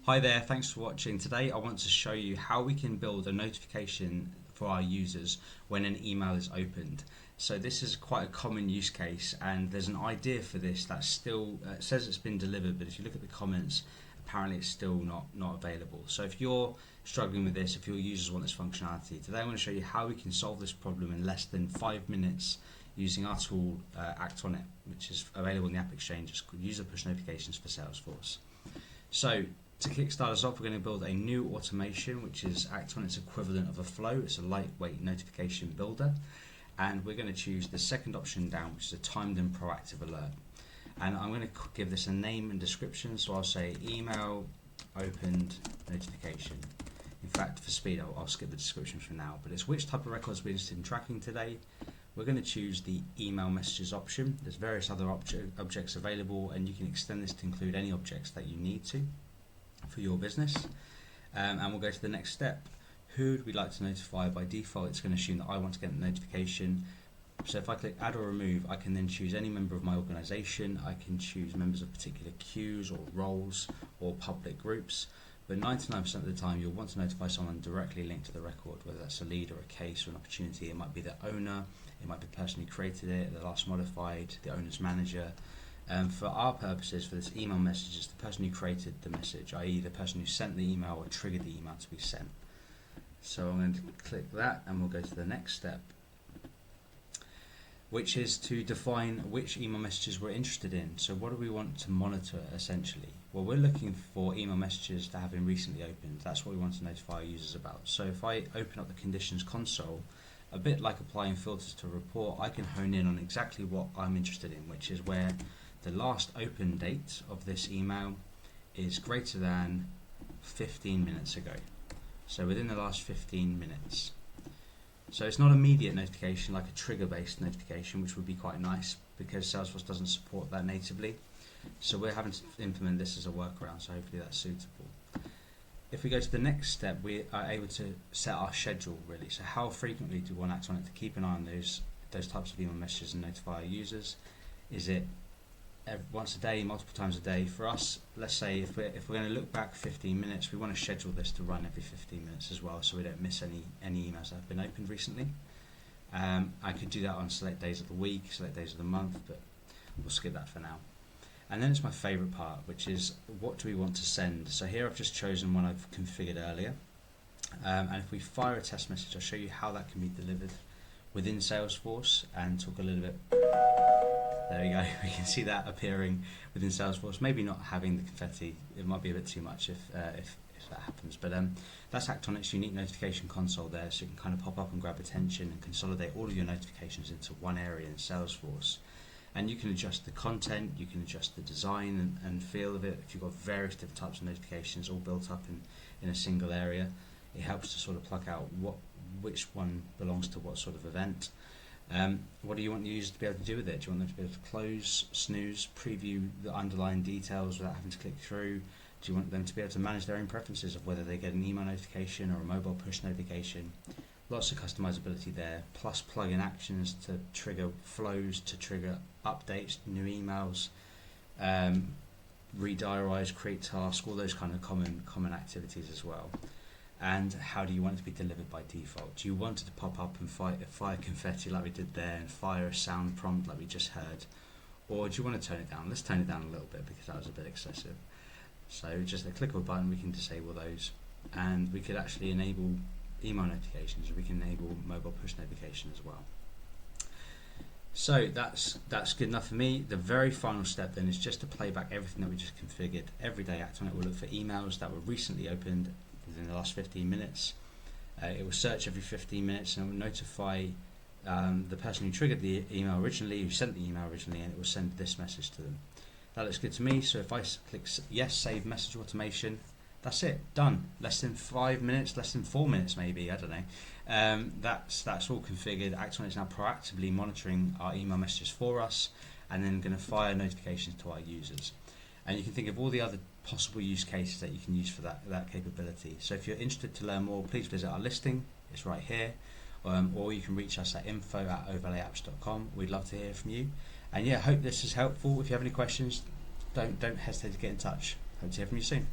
Hi there, thanks for watching. Today I want to show you how we can build a notification for our users when an email is opened. So this is quite a common use case, and there's an idea for this that still says it's been delivered, but if you look at the comments, apparently it's still not available. So if you're struggling with this, if your users want this functionality, today I want to show you how we can solve this problem in less than 5 minutes using our tool Act On It, which is available in the App Exchange. It's called User Push Notifications for Salesforce. So to kickstart us off, we're going to build a new automation, which is Act On It's equivalent of a flow. It's a lightweight notification builder, and we're going to choose the second option down, which is a timed and proactive alert. And I'm going to give this a name and description, so I'll say email opened notification. In fact, for speed, I'll skip the description for now, but it's which type of records we're interested in tracking today. We're going to choose the email messages option. There's various other objects available, and you can extend this to include any objects that you need to for your business. And we'll go to the next step. Who would we like to notify? By default, it's going to assume that I want to get a notification. So if I click add or remove, I can then choose any member of my organization. I can choose members of particular queues or roles or public groups. But 99% of the time, you'll want to notify someone directly linked to the record, whether that's a lead or a case or an opportunity. It might be the owner, it might be the person who created it, the last modified, the owner's manager. For our purposes, for this email message, it's the person who created the message, i.e. the person who sent the email or triggered the email to be sent. So I'm going to click that, and we'll go to the next step, which is to define which email messages we're interested in. So what do we want to monitor, essentially? Well, we're looking for email messages that have been recently opened. That's what we want to notify our users about. So if I open up the conditions console, a bit like applying filters to a report, I can hone in on exactly what I'm interested in, which is where the last open date of this email is greater than 15 minutes ago. So within the last 15 minutes. So it's not immediate notification like a trigger-based notification, which would be quite nice because Salesforce doesn't support that natively. So we're having to implement this as a workaround, so hopefully that's suitable. If we go to the next step, we are able to set our schedule, really. So how frequently do we want Act On It to keep an eye on those types of email messages and notify our users? Is it once a day, multiple times a day? For us, let's say if we're going to look back 15 minutes, we want to schedule this to run every 15 minutes as well, so we don't miss any emails that have been opened recently. I could do that on select days of the week, select days of the month, but we'll skip that for now. And then it's my favorite part, which is what do we want to send? So here I've just chosen one I've configured earlier, and if we fire a test message, I'll show you how that can be delivered within Salesforce and talk a little bit. There we go, we can see that appearing within Salesforce. Maybe not having the confetti, it might be a bit too much if that happens, but that's Act On It's unique notification console there, so you can kind of pop up and grab attention and consolidate all of your notifications into one area in Salesforce. And you can adjust the content, you can adjust the design and feel of it. If you've got various different types of notifications all built up in a single area, it helps to sort of pluck out which one belongs to what sort of event. What do you want the user to be able to do with it? Do you want them to be able to close, snooze, preview the underlying details without having to click through? Do you want them to be able to manage their own preferences of whether they get an email notification or a mobile push notification? Lots of customizability there, plus plug-in actions to trigger flows, to trigger updates, new emails, rediarize, create tasks, all those kind of common activities as well. And how do you want it to be delivered by default? Do you want it to pop up and fire confetti like we did there and fire a sound prompt like we just heard? Or do you want to tone it down? Let's tone it down a little bit because that was a bit excessive. So just a click of a button, we can disable those, and we could actually enable email notifications, or we can enable mobile push notification as well. So that's good enough for me. The very final step then is just to play back everything that we just configured. Every day Act On It will look for emails that were recently opened within the last 15 minutes. It will search every 15 minutes and it will notify the person who triggered the email originally, who sent the email originally, and it will send this message to them. That looks good to me, so if I click yes, save message automation, that's it, done. Less than 5 minutes, less than 4 minutes maybe, I don't know. That's all configured. Act On It is now proactively monitoring our email messages for us and then going to fire notifications to our users. And you can think of all the other possible use cases that you can use for that capability. So if you're interested to learn more, please visit our listing, it's right here, or you can reach us at info@overlayapps.com. We'd love to hear from you. And yeah, hope this is helpful. If you have any questions, don't hesitate to get in touch. Hope to hear from you soon.